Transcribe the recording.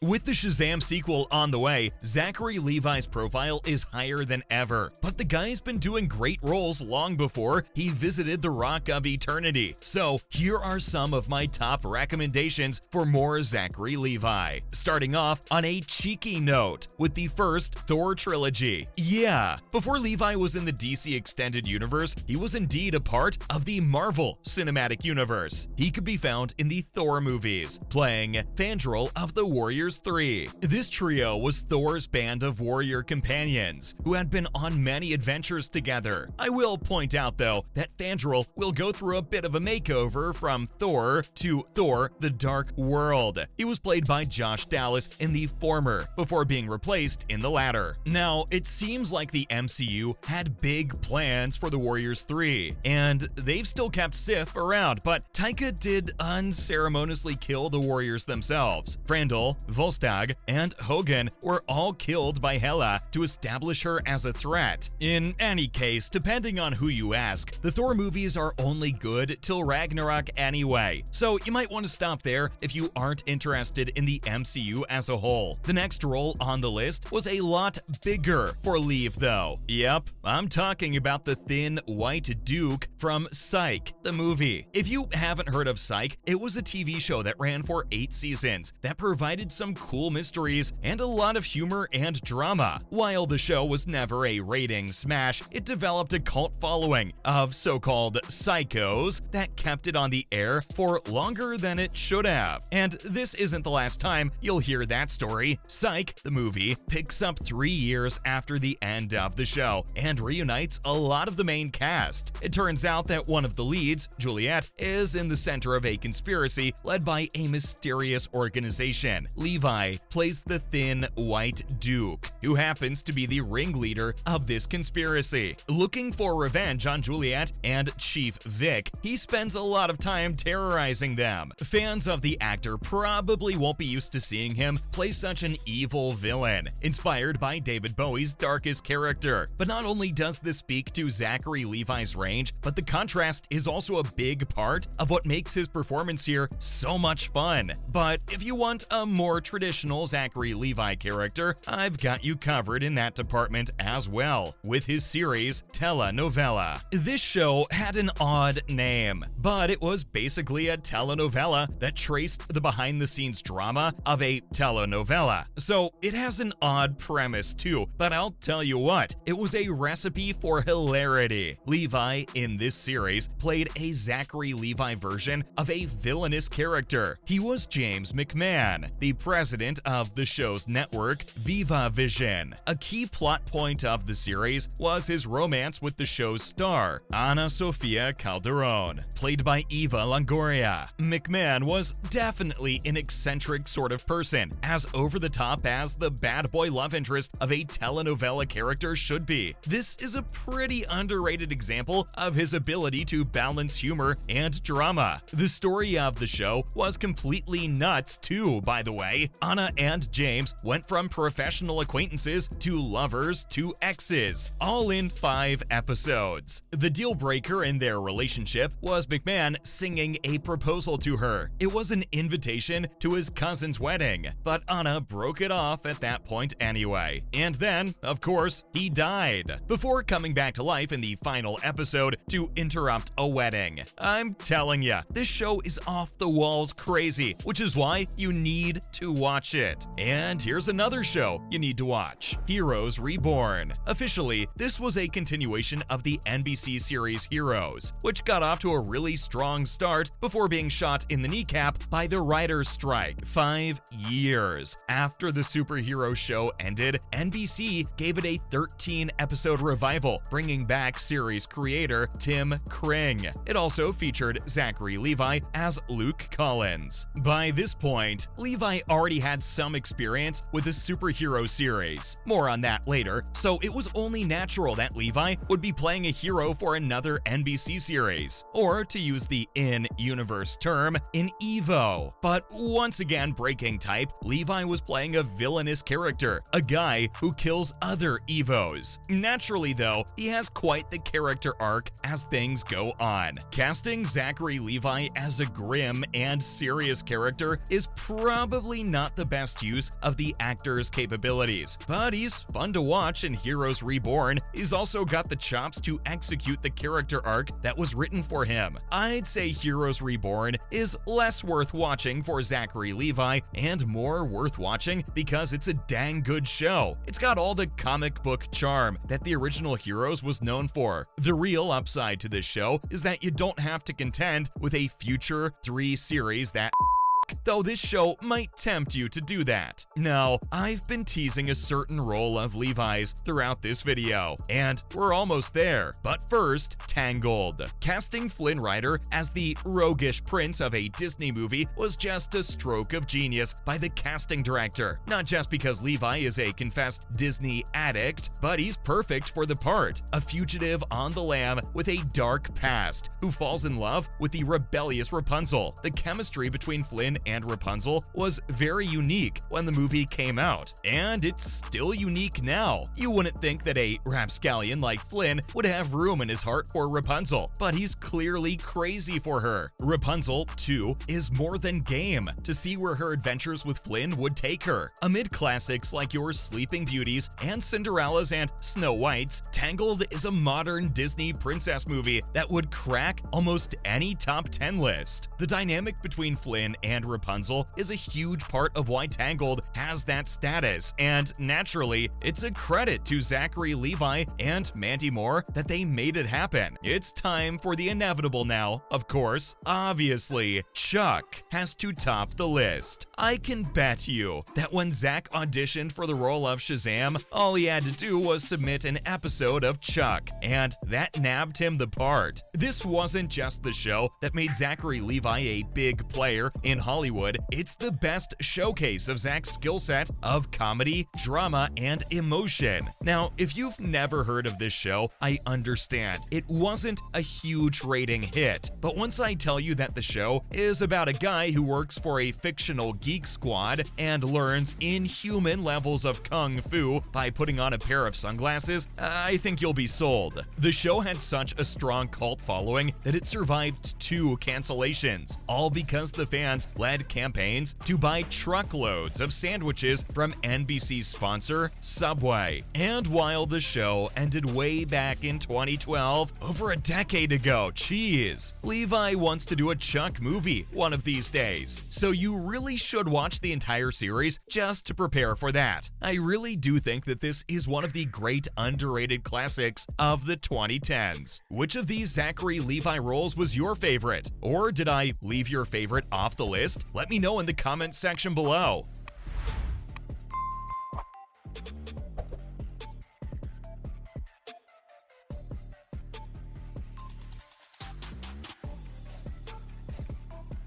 With the Shazam sequel on the way, Zachary Levi's profile is higher than ever, but the guy's been doing great roles long before he visited the Rock of Eternity. So here are some of my top recommendations for more Zachary Levi. Starting off on a cheeky note with the first Thor trilogy. Yeah, before Levi was in the DC Extended Universe, he was indeed a part of the Marvel Cinematic Universe. He could be found in the Thor movies, playing Fandral of the Warriors 3. This trio was Thor's band of warrior companions, who had been on many adventures together. I will point out though, that Fandral will go through a bit of a makeover from Thor to Thor the Dark World. He was played by Josh Dallas in the former, before being replaced in the latter. Now, it seems like the MCU had big plans for the Warriors 3, and they've still kept Sif around, but Taika did unceremoniously kill the Warriors themselves. Frandl, Volstagg, and Hogun were all killed by Hela to establish her as a threat. In any case, depending on who you ask, the Thor movies are only good till Ragnarok anyway, so you might want to stop there if you aren't interested in the MCU as a whole. The next role on the list was a lot bigger for Lev though. Yep, I'm talking about the thin white Duke from Psych, the movie. If you haven't heard of Psych, it was a TV show that ran for 8 seasons that provided some cool mysteries and a lot of humor and drama. While the show was never a rating smash, it developed a cult following of so-called psychos that kept it on the air for longer than it should have. And this isn't the last time you'll hear that story. Psych, the movie, picks up 3 years after the end of the show and reunites a lot of the main cast. It turns out that one of the leads, Juliet, is in the center of a conspiracy led by a mysterious organization. Levi plays the thin white Duke, who happens to be the ringleader of this conspiracy. Looking for revenge on Juliet and Chief Vic, he spends a lot of time terrorizing them. Fans of the actor probably won't be used to seeing him play such an evil villain, inspired by David Bowie's darkest character. But not only does this speak to Zachary Levi's range, but the contrast is also a big part of what makes his performance here so much fun. But if you want a more traditional Zachary Levi character, I've got you covered in that department as well, with his series Telenovela. This show had an odd name, but it was basically a telenovela that traced the behind-the-scenes drama of a telenovela. So it has an odd premise too, but I'll tell you what, it was a recipe for hilarity. Levi in this series played a Zachary Levi version of a villainous character. He was James McMahon, the president of the show's network, Viva Vision. A key plot point of the series was his romance with the show's star, Ana Sofia Calderón, played by Eva Longoria. McMahon was definitely an eccentric sort of person, as over-the-top as the bad boy love interest of a telenovela character should be. This is a pretty underrated example of his ability to balance humor and drama. The story of the show was completely nuts too, by the way. Anna and James went from professional acquaintances to lovers to exes, all in 5 episodes. The deal breaker in their relationship was McMahon singing a proposal to her. It was an invitation to his cousin's wedding, but Anna broke it off at that point anyway. And then, of course, he died, before coming back to life in the final episode to interrupt a wedding. I'm telling ya, this show is off the walls crazy, which is why you need to watch it. And here's another show you need to watch: Heroes Reborn. Officially, this was a continuation of the NBC series Heroes, which got off to a really strong start before being shot in the kneecap by the writer's strike. 5 years after the superhero show ended, NBC gave it a 13-episode revival, bringing back series creator Tim Kring. It also featured Zachary Levi as Luke Collins. By this point, Levi already had some experience with the superhero series. More on that later, so it was only natural that Levi would be playing a hero for another NBC series, or to use the in-universe term, an Evo. But once again breaking type, Levi was playing a villainous character, a guy who kills other Evos. Naturally though, he has quite the character arc as things go on. Casting Zachary Levi as a grim and serious character is probably not the best use of the actor's capabilities, but he's fun to watch in Heroes Reborn. He's also got the chops to execute the character arc that was written for him. I'd say Heroes Reborn is less worth watching for Zachary Levi and more worth watching because it's a dang good show. It's got all the comic book charm that the original Heroes was known for. The real upside to this show is that you don't have to contend with a future 3 series that though this show might tempt you to do that. Now, I've been teasing a certain role of Levi's throughout this video, and we're almost there. But first, Tangled. Casting Flynn Rider as the roguish prince of a Disney movie was just a stroke of genius by the casting director. Not just because Levi is a confessed Disney addict, but he's perfect for the part. A fugitive on the lam with a dark past who falls in love with the rebellious Rapunzel. The chemistry between Flynn and Rapunzel was very unique when the movie came out, and it's still unique now. You wouldn't think that a rapscallion like Flynn would have room in his heart for Rapunzel, but he's clearly crazy for her. Rapunzel, too, is more than game to see where her adventures with Flynn would take her. Amid classics like your Sleeping Beauties and Cinderellas and Snow Whites, Tangled is a modern Disney princess movie that would crack almost any top 10 list. The dynamic between Flynn and Rapunzel is a huge part of why Tangled has that status, and naturally, it's a credit to Zachary Levi and Mandy Moore that they made it happen. It's time for the inevitable now, of course. Obviously, Chuck has to top the list. I can bet you that when Zach auditioned for the role of Shazam, all he had to do was submit an episode of Chuck, and that nabbed him the part. This wasn't just the show that made Zachary Levi a big player in Hollywood, it's the best showcase of Zach's skill set of comedy, drama, and emotion. Now, if you've never heard of this show, I understand. It wasn't a huge rating hit, but once I tell you that the show is about a guy who works for a fictional geek squad and learns inhuman levels of kung fu by putting on a pair of sunglasses, I think you'll be sold. The show had such a strong cult following that it survived 2 cancellations, all because the fans led campaigns to buy truckloads of sandwiches from NBC's sponsor, Subway. And while the show ended way back in 2012, over a decade ago, Levi wants to do a Chuck movie one of these days. So you really should watch the entire series just to prepare for that. I really do think that this is one of the great underrated classics of the 2010s. Which of these Zachary Levi roles was your favorite? Or did I leave your favorite off the list? Let me know in the comment section below.